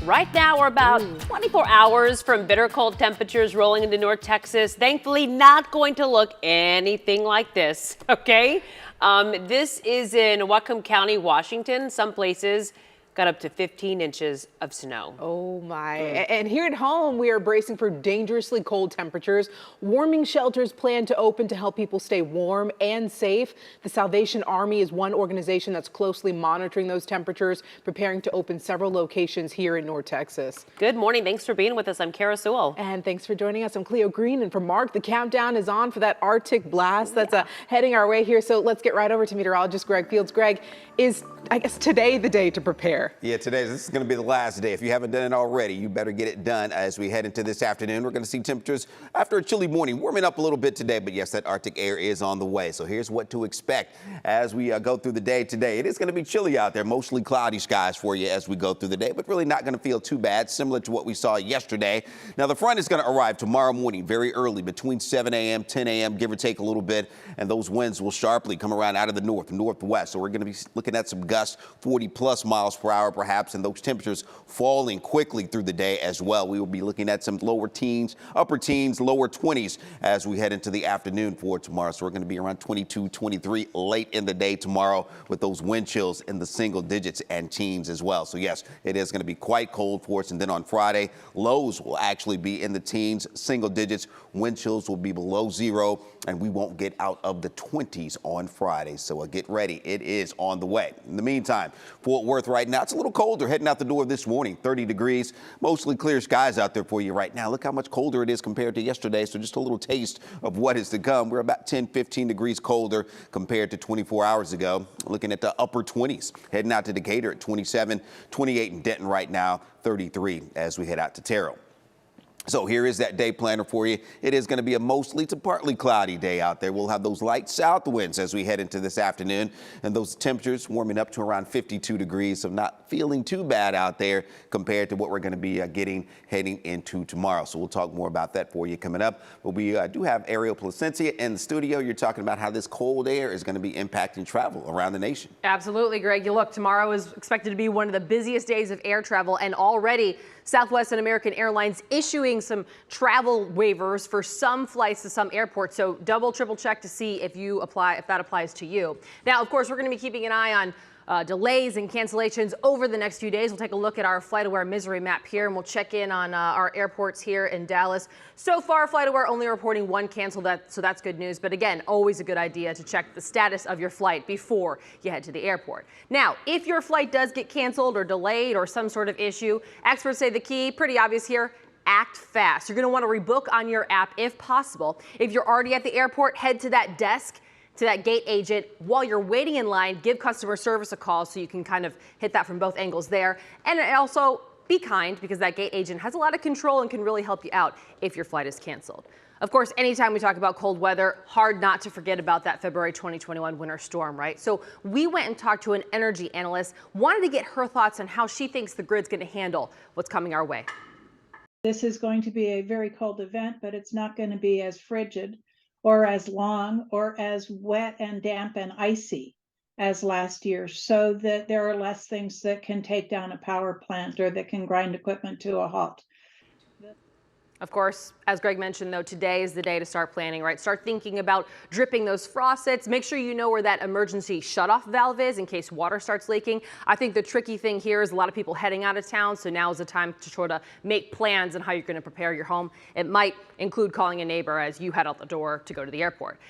Right now, we're about 24 hours from bitter cold temperatures rolling into North Texas. Thankfully, not going to look anything like this, okay? This is in Whatcom County, Washington. Some places got up to 15 inches of snow. Oh my. And here at home, we are bracing for dangerously cold temperatures. Warming shelters plan to open to help people stay warm and safe. The Salvation Army is one organization that's closely monitoring those temperatures, preparing to open several locations here in North Texas. Good morning. Thanks for being with us. I'm Kara Sewell. And thanks for joining us. I'm Cleo Green. And for Mark, the countdown is on for that Arctic blast that's heading our way here. So let's get right over to meteorologist Greg Fields. Greg, is, I guess, today the day to prepare? Yeah, this is going to be the last day. If you haven't done it already, you better get it done as we head into this afternoon. We're going to see temperatures after a chilly morning warming up a little bit today. But yes, that Arctic air is on the way. So here's what to expect as we go through the day today. It is going to be chilly out there, mostly cloudy skies for you as we go through the day, but really not going to feel too bad, similar to what we saw yesterday. Now, the front is going to arrive tomorrow morning very early, between 7 a.m., 10 a.m., give or take a little bit. And those winds will sharply come around out of the northwest. So we're going to be looking at some gusts, 40+ miles per hour, perhaps, and those temperatures falling quickly through the day as well. We will be looking at some lower teens, upper teens, lower 20s as we head into the afternoon for tomorrow. So we're going to be around 22, 23 late in the day tomorrow with those wind chills in the single digits and teens as well. So yes, it is going to be quite cold for us. And then on Friday, lows will actually be in the teens, single digits. Wind chills will be below zero, and we won't get out of the 20s on Friday. So get ready. It is on the way. In the meantime, Fort Worth right now, it's a little colder heading out the door this morning, 30 degrees, mostly clear skies out there for you right now. Look how much colder it is compared to yesterday. So just a little taste of what is to come. We're about 10, 15 degrees colder compared to 24 hours ago. Looking at the upper 20s, heading out to Decatur at 27, 28 in Denton right now, 33 as we head out to Terrell. So here is that day planner for you. It is going to be a mostly to partly cloudy day out there. We'll have those light south winds as we head into this afternoon, and those temperatures warming up to around 52 degrees. So not feeling too bad out there compared to what we're going to be heading into tomorrow. So we'll talk more about that for you coming up. But we do have Ariel Placencia in the studio. You're talking about how this cold air is going to be impacting travel around the nation. Absolutely, Greg. You look, tomorrow is expected to be one of the busiest days of air travel, and already Southwest and American Airlines issuing some travel waivers for some flights to some airports. So double, triple check to see if that applies to you. Now, of course, we're going to be keeping an eye on delays and cancellations over the next few days. We'll take a look at our FlightAware misery map here, and we'll check in on our airports here in Dallas. So far, FlightAware only reporting one canceled, so that's good news. But again, always a good idea to check the status of your flight before you head to the airport. Now, if your flight does get canceled or delayed or some sort of issue, experts say the key, pretty obvious here, act fast. You're going to want to rebook on your app if possible. If you're already at the airport, head to that desk, to that gate agent. While you're waiting in line, give customer service a call so you can kind of hit that from both angles there. And also be kind, because that gate agent has a lot of control and can really help you out if your flight is canceled. Of course, anytime we talk about cold weather, hard not to forget about that February 2021 winter storm, right? So we went and talked to an energy analyst, wanted to get her thoughts on how she thinks the grid's going to handle what's coming our way. This is going to be a very cold event, but it's not going to be as frigid or as long or as wet and damp and icy as last year, so that there are less things that can take down a power plant or that can grind equipment to a halt. Of course, as Greg mentioned, though, today is the day to start planning, right? Start thinking about dripping those faucets. Make sure you know where that emergency shutoff valve is in case water starts leaking. I think the tricky thing here is a lot of people heading out of town, so now is the time to sort of make plans on how you're going to prepare your home. It might include calling a neighbor as you head out the door to go to the airport.